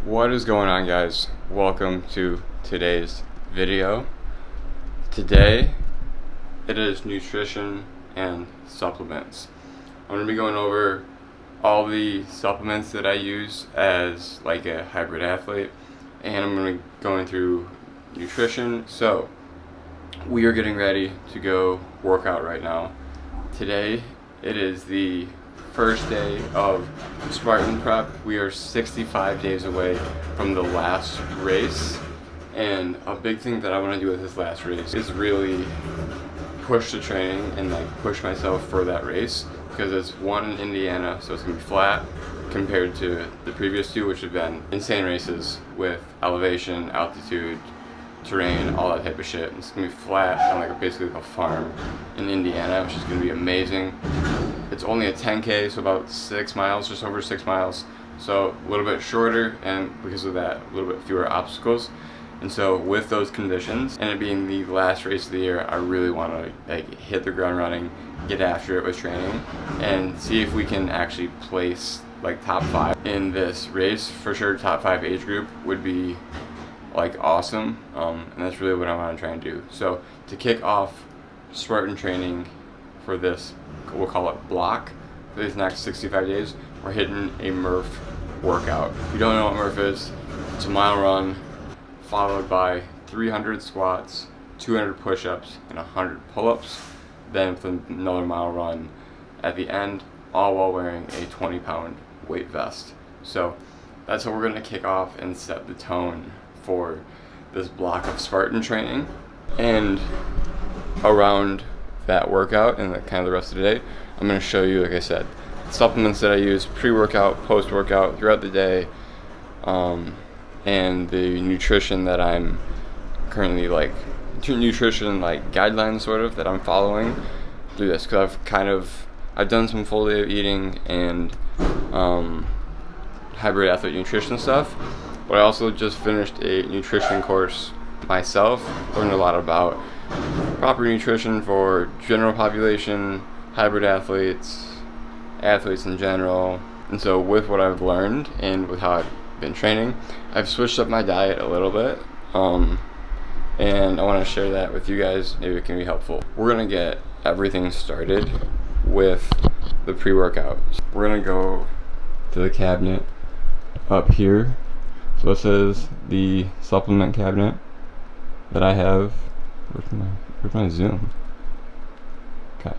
What is going on, guys? Welcome to today's video. Today it is nutrition and supplements. I'm going to be going over all the supplements that I use as like a hybrid athlete, and I'm going to be going through nutrition. So we are getting ready to go work out right now. Today it is the first day of Spartan Prep. We are 65 days away from the last race, and a big thing that I want to do with this last race is really push the training and like push myself for that race, because it's one in Indiana, so it's gonna be flat compared to the previous two, which have been insane races with elevation, altitude, terrain, all that type of shit. It's gonna be flat on like basically like a farm in Indiana, which is gonna be amazing. It's only a 10K, so about 6 miles, just over 6 miles. So a little bit shorter, and because of that, a little bit fewer obstacles. And so with those conditions, and it being the last race of the year, I really want to like hit the ground running, get after it with training, and see if we can actually place like top 5 in this race. For sure, top 5 age group would be like awesome, and that's really what I want to try and do. So to kick off Spartan training for this, we'll call it block, for these next 65 days, we're hitting a Murph workout. If you don't know what Murph is, it's a mile run followed by 300 squats, 200 push-ups, and 100 pull-ups, then with another mile run at the end, all while wearing a 20-pound weight vest. So that's how we're going to kick off and set the tone for this block of Spartan training. And around that workout and the kind of the rest of the day, I'm going to show you, like I said, supplements that I use pre-workout, post-workout, throughout the day, and the nutrition that I'm currently like nutrition like guidelines sort of that I'm following through this, because I've done some full day of eating and hybrid athlete nutrition stuff, but I also just finished a nutrition course myself. Learned a lot about proper nutrition for general population, hybrid athletes in general. And so with what I've learned and with how I've been training, I've switched up my diet a little bit, and I want to share that with you guys. Maybe it can be helpful. We're going to get everything started with the pre-workout. We're going to go to the cabinet up here. So this is the supplement cabinet that I have. Where's my zoom? Okay,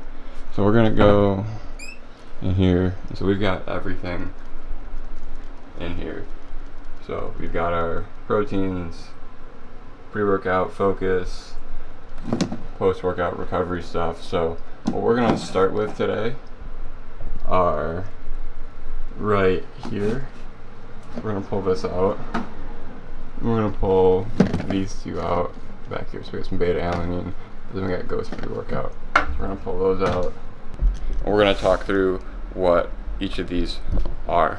so we're gonna go in here. So we've got everything in here. So we've got our proteins, pre-workout focus, post-workout recovery stuff. So what we're gonna start with today are right here. We're gonna pull this out. We're gonna pull these two out back here. So we got some beta alanine, then we got Ghost pre-workout. So we're gonna pull those out, and we're gonna talk through what each of these are.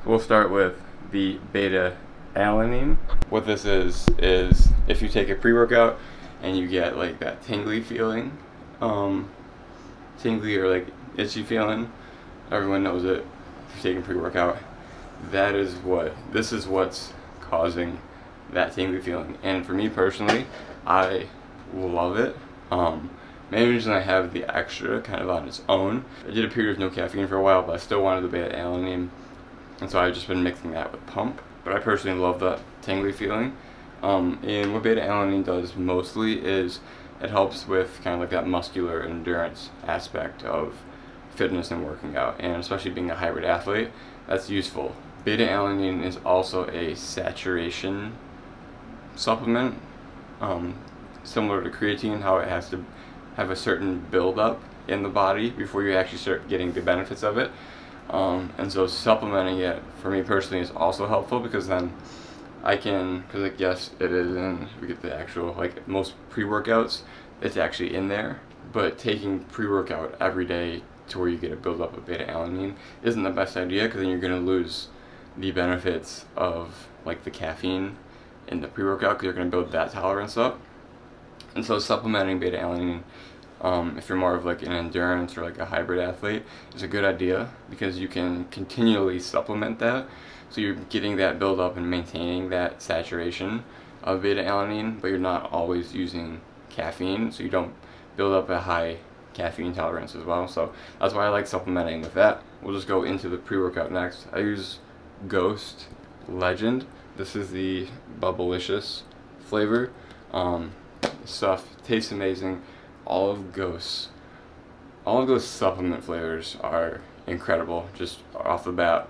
We'll start with the beta alanine. What this is if you take a pre-workout and you get like that tingly feeling, tingly or like itchy feeling, everyone knows it. If you're taking pre-workout, this is what's causing that tingly feeling. And for me personally, I love it. Main reason I have the extra kind of on its own, I did a period of no caffeine for a while, but I still wanted the beta alanine, and so I've just been mixing that with pump. But I personally love that tingly feeling. And what beta alanine does mostly is it helps with kind of like that muscular endurance aspect of fitness and working out, and especially being a hybrid athlete, that's useful. Beta alanine is also a saturation supplement, similar to creatine, how it has to have a certain buildup in the body before you actually start getting the benefits of it. And so supplementing it for me personally is also helpful, because then I can, because like yes, it is in, we get the actual, like most pre-workouts, it's actually in there, but taking pre-workout every day to where you get a buildup of beta alanine isn't the best idea, because then you're going to lose the benefits of like the caffeine in the pre-workout, because you're going to build that tolerance up. And so supplementing beta alanine if you're more of like an endurance or like a hybrid athlete, is a good idea because you can continually supplement that. So you're getting that build up and maintaining that saturation of beta alanine, but you're not always using caffeine, so you don't build up a high caffeine tolerance as well. So that's why I like supplementing with that. We'll just go into the pre-workout next. I use Ghost Legend. This is the Bubblicious flavor. Stuff tastes amazing. All of Ghost's supplement flavors are incredible. Just off the bat,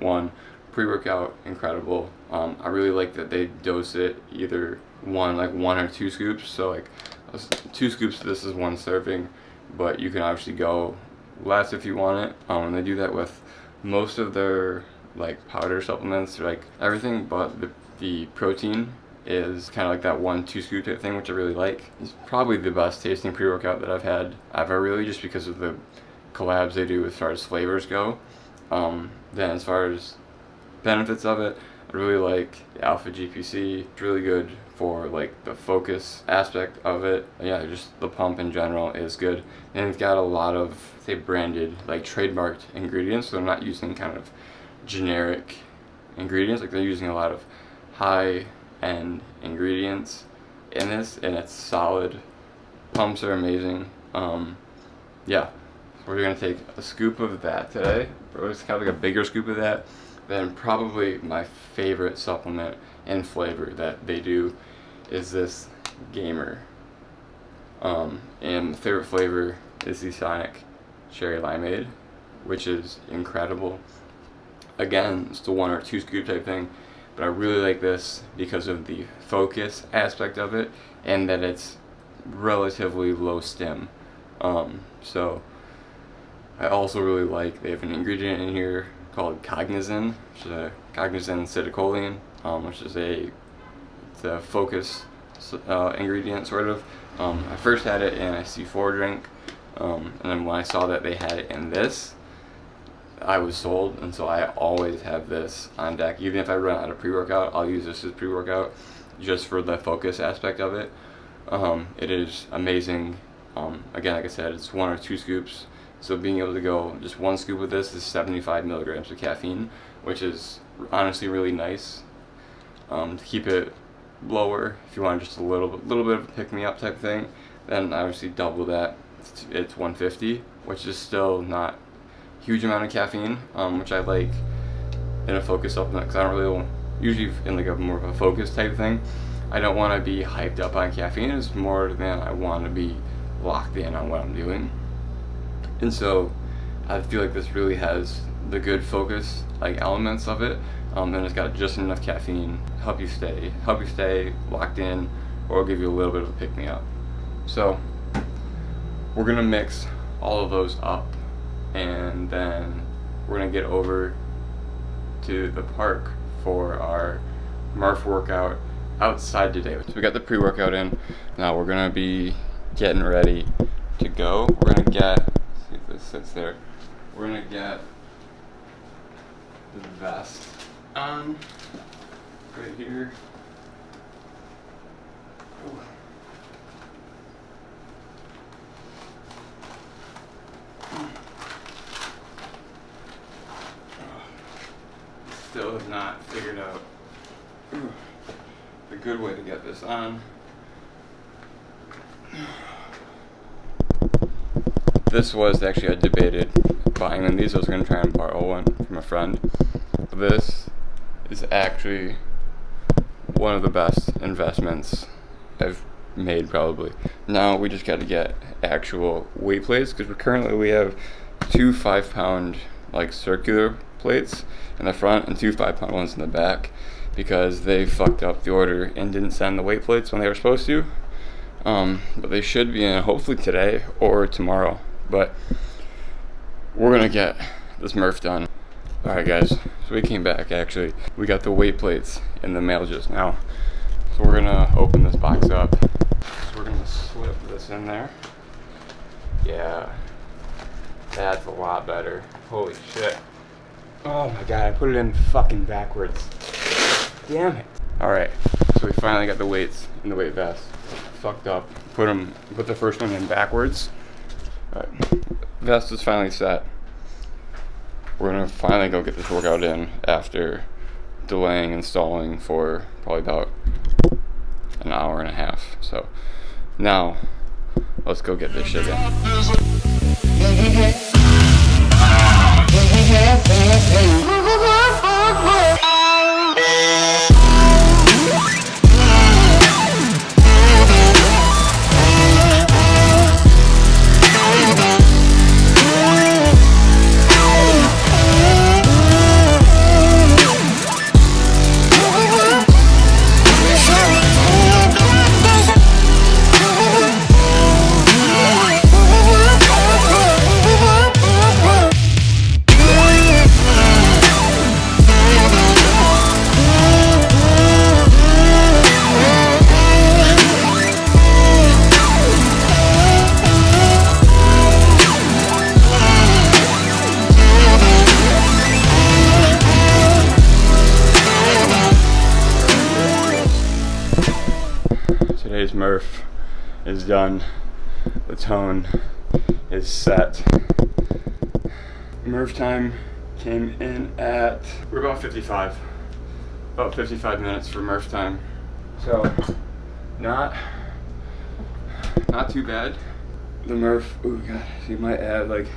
pre-workout, incredible. I really like that they dose it either one or two scoops. So like 2 scoops, this is 1 serving, but you can obviously go less if you want it. And they do that with most of their like powder supplements, like everything but the protein is kind of like that 1-2 scoop type thing, which I really like. It's probably the best tasting pre-workout that I've had ever, really, just because of the collabs they do as far as flavors go. Then as far as benefits of it, I really like the Alpha GPC. It's really good for like the focus aspect of it. Yeah, just the pump in general is good, and it's got a lot of, say, branded, like trademarked ingredients, so they're not using kind of generic ingredients. Like they're using a lot of high-end ingredients in this, and it's solid. Pumps are amazing. Yeah, so we're gonna take a scoop of that today. It's kind of like a bigger scoop of that. Then probably my favorite supplement and flavor that they do is this Gamer. And my favorite flavor is the Sonic Cherry Limeade, which is incredible. Again, it's the 1 or 2 scoop type thing, but I really like this because of the focus aspect of it and that it's relatively low stim. So I also really like, they have an ingredient in here called Cognizin, which is a Cognizin citicoline, which is the focus ingredient, sort of. I first had it in a C4 drink, and then when I saw that they had it in this, I was sold, and so I always have this on deck. Even if I run out of pre-workout, I'll use this as pre-workout just for the focus aspect of it. It is amazing. Again, like I said, it's 1 or 2 scoops. So being able to go just 1 scoop with this is 75 milligrams of caffeine, which is honestly really nice. To keep it lower, if you want just a little bit of a pick-me-up type thing, then obviously double that. It's 150, which is still not a huge amount of caffeine, which I like in a focus supplement, because I don't really, usually in like a more of a focus type thing, I don't want to be hyped up on caffeine. It's more than I want to be locked in on what I'm doing. And so I feel like this really has the good focus like elements of it, and it's got just enough caffeine, help you stay locked in, or give you a little bit of a pick me up. So we're gonna mix all of those up, and then we're gonna get over to the park for our Murph workout outside today. So we got the pre-workout in. Now we're gonna be getting ready to go. We're gonna get, see if this sits there. We're gonna get the vest on right here. Ooh. Still have not figured out the good way to get this on. This was actually, I debated buying one of these. I was going to try and borrow one from a friend. This is actually one of the best investments I've made, probably. Now we just got to get actual weight plates, because we have 2 5-pound like circular plates in the front and 2 5-pound ones in the back, because they fucked up the order and didn't send the weight plates when they were supposed to. But they should be in hopefully today or tomorrow. But we're gonna get this Murph done. Alright guys, so we came back actually. We got the weight plates in the mail just now. So we're gonna open this box up. So we're gonna slip this in there. Yeah, that's a lot better. Holy shit. Oh my god, I put it in fucking backwards. Damn it. Alright, so we finally got the weights in the weight vest. Fucked up. Put the first one in backwards. Alright, vest is finally set. We're gonna finally go get this workout in after delaying and stalling for probably about an hour and a half. So now let's go get this shit Today's Murph is done. The tone is set. Murph time came in at, we're about 55. About 55 minutes for Murph time. So, not too bad. The Murph, oh god, see my ab, like,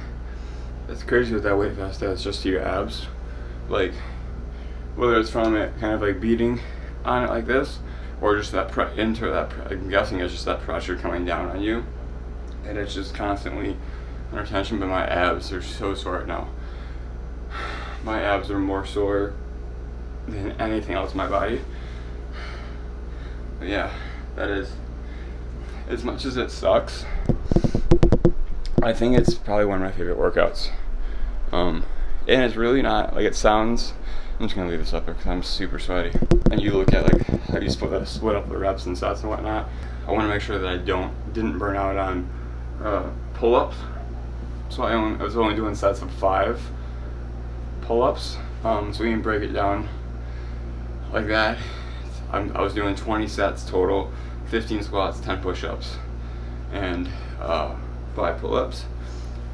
it's crazy what that weight vest does just to your abs. Like, whether it's from it kind of like beating on it like this, or just that I'm guessing it's just that pressure coming down on you, and it's just constantly under tension. But my abs are so sore right now. My abs are more sore than anything else in my body. But yeah, that is, as much as it sucks, I think it's probably one of my favorite workouts. And it's really not like it sounds. I'm just gonna leave this up there because I'm super sweaty. And you look at like how you split up the reps and sets and whatnot. I want to make sure that I didn't burn out on pull-ups. So I was only doing sets of 5 pull-ups. So we can break it down like that. I was doing 20 sets total, 15 squats, 10 push-ups, and 5 pull-ups.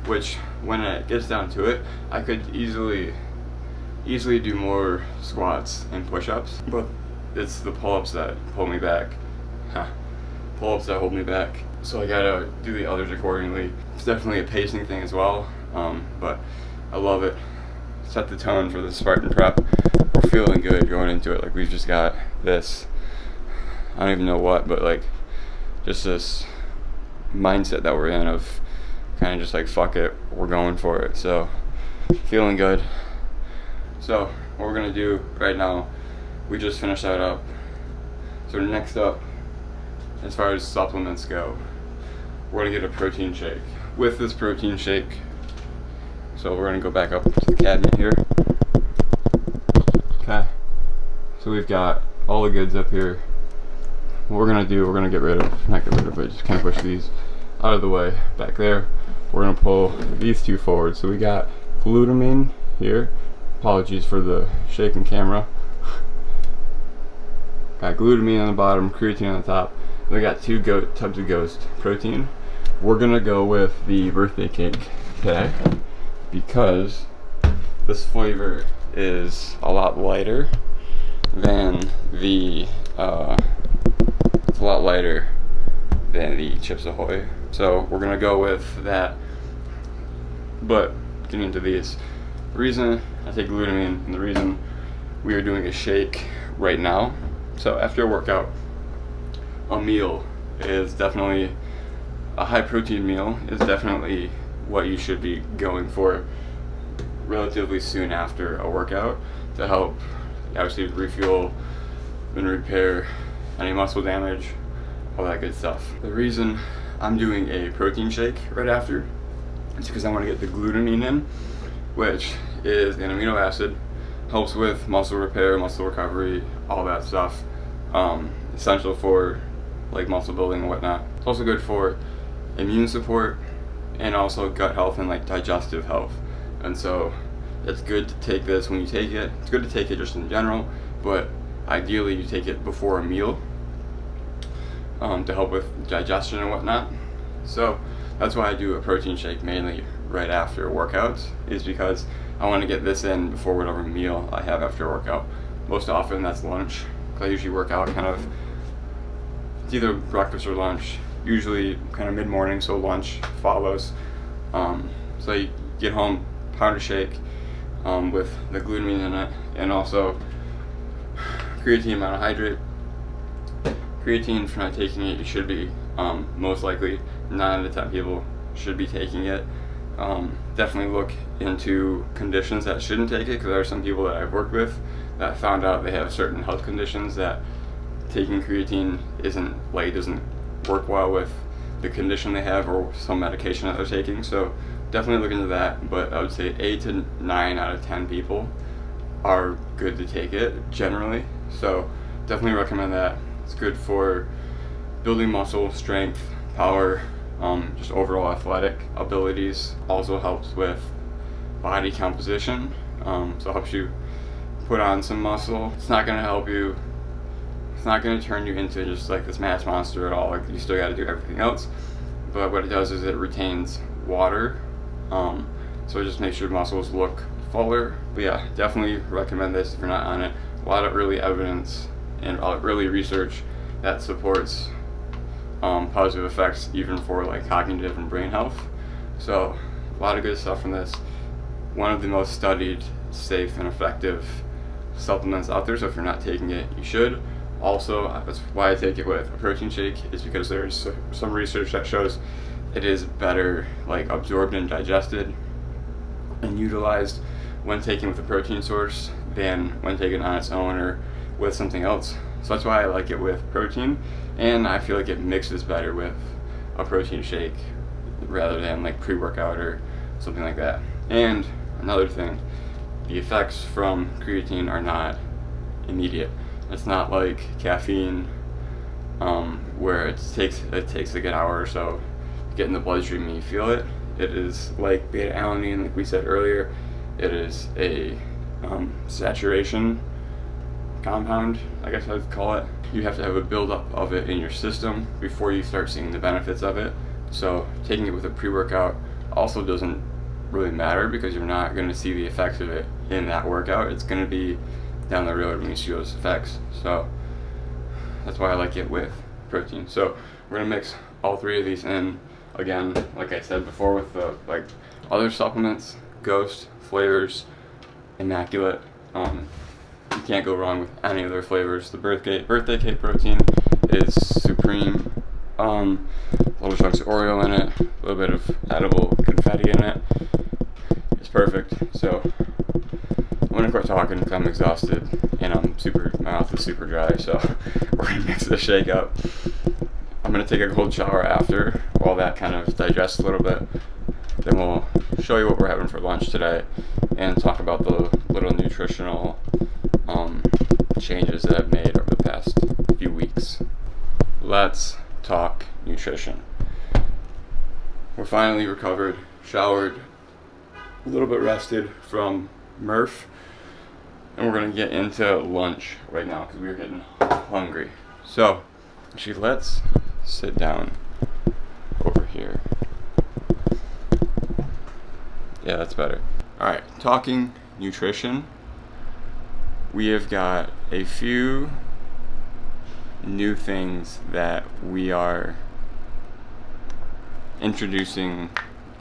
Which, when it gets down to it, I could easily do more squats and push-ups, but it's the pull-ups that hold me back. Pull-ups that hold me back. So I gotta do the others accordingly. It's definitely a pacing thing as well, but I love it. Set the tone for the Spartan prep. We're feeling good going into it. Like, we've just got this, I don't even know what, but like just this mindset that we're in of kind of just like, fuck it, we're going for it. So feeling good. So what we're gonna do right now, we just finished that up. So next up, as far as supplements go, we're gonna get a protein shake. With this protein shake, so we're gonna go back up to the cabinet here. Okay, so we've got all the goods up here. What we're gonna do, we're gonna not get rid of, but just kind of push these out of the way back there. We're gonna pull these 2 forward. So we got glutamine here. Apologies for the shaking camera. Got glutamine on the bottom, creatine on the top. We got 2 tubs of Ghost protein. We're gonna go with the birthday cake today because this flavor is a lot lighter than the Chips Ahoy. So we're gonna go with that. But getting into these, the reason I take glutamine and the reason we are doing a shake right now. So after a workout, a meal is definitely, a high protein meal is definitely what you should be going for relatively soon after a workout to help obviously refuel and repair any muscle damage, all that good stuff. The reason I'm doing a protein shake right after is because I want to get the glutamine in, which is an amino acid, helps with muscle repair, muscle recovery, all that stuff. Essential for like muscle building and whatnot. It's also good for immune support and also gut health and like digestive health. And so it's good to take this when you take it. It's good to take it just in general, but ideally you take it before a meal to help with digestion and whatnot. So that's why I do a protein shake mainly right after workouts, is because I want to get this in before whatever meal I have after a workout. Most often that's lunch, because I usually work out kind of, it's either breakfast or lunch, usually kind of mid-morning, so lunch follows. So you get home, pound a shake with the glutamine in it, and also creatine monohydrate. Creatine, if you're not taking it, you should be. Most likely 9 out of 10 people should be taking it. Definitely look into conditions that shouldn't take it, because there are some people that I've worked with that found out they have certain health conditions that taking creatine doesn't work well with the condition they have or some medication that they're taking. So definitely look into that, but I would say 8 to 9 out of 10 people are good to take it generally. So definitely recommend that. It's good for building muscle strength, power, just overall athletic abilities. Also helps with body composition, so it helps you put on some muscle. It's not going to help you, it's not going to turn you into just like this mass monster at all. Like, you still got to do everything else, but what it does is it retains water, so it just makes your muscles look fuller. But yeah, definitely recommend this if you're not on it. A lot of early evidence and early research that supports positive effects even for like cognitive and brain health. So a lot of good stuff from this. One of the most studied, safe, and effective supplements out there, so if you're not taking it, you should. Also, that's why I take it with a protein shake, is because there's some research that shows it is better like absorbed and digested and utilized when taken with a protein source than when taken on its own or with something else. So that's why I like it with protein, and I feel like it mixes better with a protein shake rather than like pre-workout or something like that. And another thing, the effects from creatine are not immediate. It's not like caffeine, where it takes like an hour or so to get in the bloodstream and you feel it. It is like beta-alanine, like we said earlier. It is a saturation compound, I guess I'd call it. You have to have a buildup of it in your system before you start seeing the benefits of it. So taking it with a pre-workout also doesn't really matter, because you're not going to see the effects of it in that workout. It's going to be down the road when you see those effects. So that's why I like it with protein. So we're going to mix all 3 of these in. Again, like I said before, with the like other supplements, Ghost, Flavors, Immaculate, you can't go wrong with any of their flavors. The birthday cake protein is supreme. Little chunks of Oreo in it, a little bit of edible confetti in it. It's perfect. So I'm gonna quit talking because I'm exhausted and my mouth is super dry. So we're gonna mix the shake up. I'm gonna take a cold shower after while that kind of digests a little bit. Then we'll show you what we're having for lunch today and talk about the little nutritional changes that I've made over the past few weeks. Let's talk nutrition. We're finally recovered, showered, a little bit rested from Murph, and we're gonna get into lunch right now because we're getting hungry. So actually, let's sit down over here. Yeah, that's better. Alright, talking nutrition. We have got a few new things that we are introducing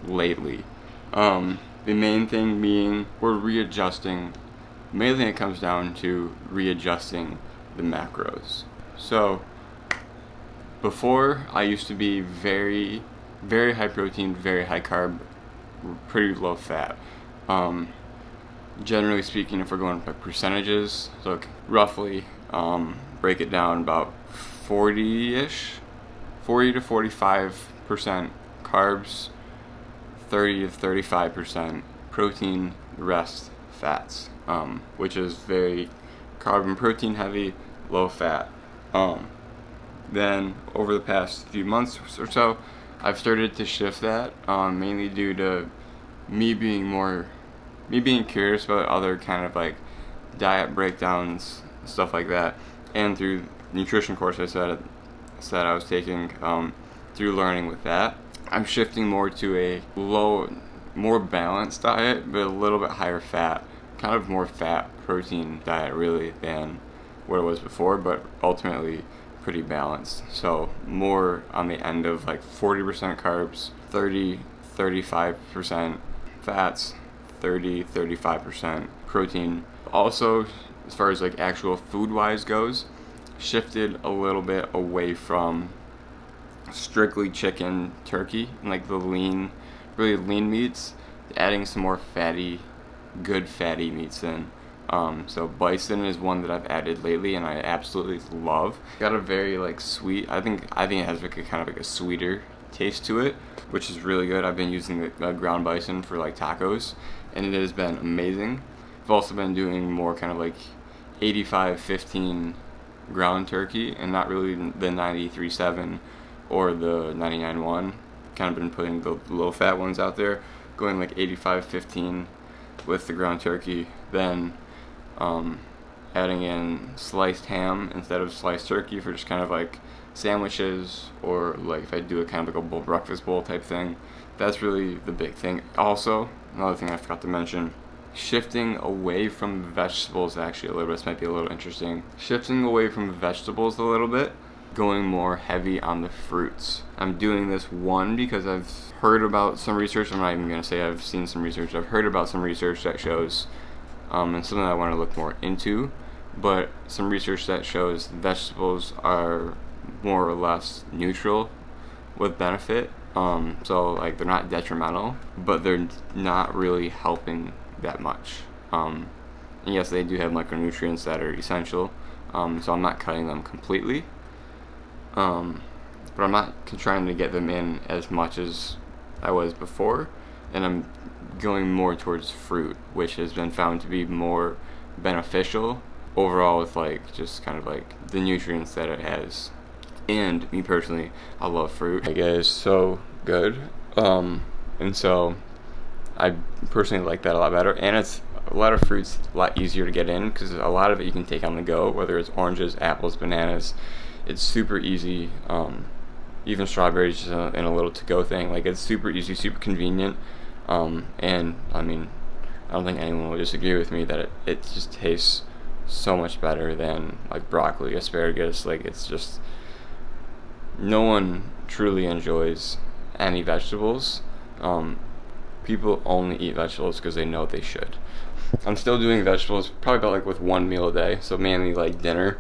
lately. The main thing being we're readjusting. Mainly it comes down to readjusting the macros. So before, I used to be very, very high protein, very high carb, pretty low fat. Generally speaking, if we're going by percentages, so roughly break it down about 40-ish, 40 to 45% carbs, 30 to 35% protein, the rest fats, which is very carb and protein heavy, low fat. Then over the past few months or so, I've started to shift that, mainly due to me being curious about other kind of like diet breakdowns, stuff like that, and through nutrition course I said I was taking, through learning with that. I'm shifting more to a more balanced diet, but a little bit higher fat, kind of more fat protein diet really than what it was before, but ultimately pretty balanced. So more on the end of like 40% carbs, 35% fats, 35% protein. Also, as far as like actual food wise goes, shifted a little bit away from strictly chicken, turkey, and like the really lean meats, adding some more good fatty meats in. So bison is one that I've added lately, and I absolutely love. Got a very like sweet. I think it has like a kind of like a sweeter taste to it, which is really good. I've been using the ground bison for like tacos, and it has been amazing. I've also been doing more kind of like 85-15 ground turkey, and not really the 93.7 or the 99.1. Kind of been putting the low fat ones out there, going like 85-15 with the ground turkey, then adding in sliced ham instead of sliced turkey for just kind of like sandwiches, or like if I do a kind of like a breakfast bowl type thing. That's really the big thing. Also, another thing I forgot to mention, shifting away from vegetables actually a little bit. This might be a little interesting. Shifting away from vegetables a little bit, going more heavy on the fruits. I'm doing this because I've heard about some research. I'm not even going to say I've seen some research. I've heard about some research that shows, and something I want to look more into, but some research that shows vegetables are more or less neutral with benefit. So like they're not detrimental, but they're not really helping that much. And yes, they do have micronutrients that are essential, so I'm not cutting them completely. But I'm not trying to get them in as much as I was before, and I'm going more towards fruit, which has been found to be more beneficial overall with like just kind of like the nutrients that it has. And me personally, I love fruit. It is so good, and so I personally like that a lot better. And it's a lot of fruits a lot easier to get in because a lot of it you can take on the go, whether it's oranges, apples, bananas. It's super easy. Even strawberries in a little to-go thing. Like it's super easy, super convenient. And I mean, I don't think anyone will disagree with me that it just tastes so much better than like broccoli, asparagus. Like it's just, no one truly enjoys any vegetables. People only eat vegetables because they know they should. I'm still doing vegetables probably about like with one meal a day. So mainly like dinner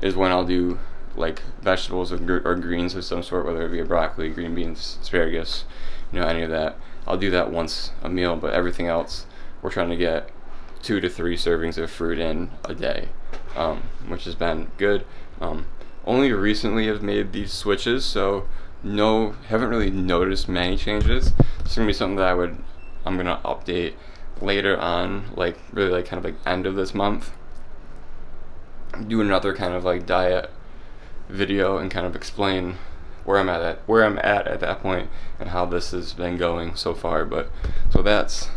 is when I'll do like vegetables or greens of some sort, whether it be a broccoli, green beans, asparagus, any of that. I'll do that once a meal, but everything else we're trying to get 2 to 3 servings of fruit in a day, which has been good. Only recently have made these switches, so haven't really noticed many changes. It's gonna be something that I'm gonna update later on, like really like kind of like end of this month. Do another kind of like diet video and kind of explain where I'm at that point and how this has been going so far. But so that's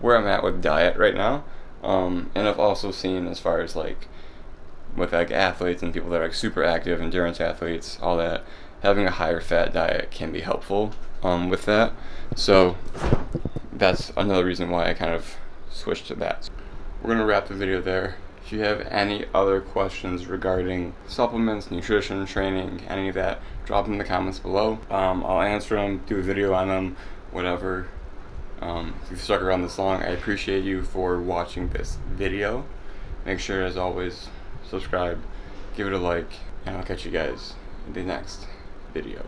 where I'm at with diet right now. And I've also seen, as far as like with like athletes and people that are like super active, endurance athletes, all that, having a higher fat diet can be helpful with that. So that's another reason why I kind of switched to that. We're gonna wrap the video there. If you have any other questions regarding supplements, nutrition, training, any of that, drop them in the comments below. I'll answer them, do a video on them, whatever. If you've stuck around this long, I appreciate you for watching this video. Make sure, as always, subscribe, give it a like, and I'll catch you guys in the next video.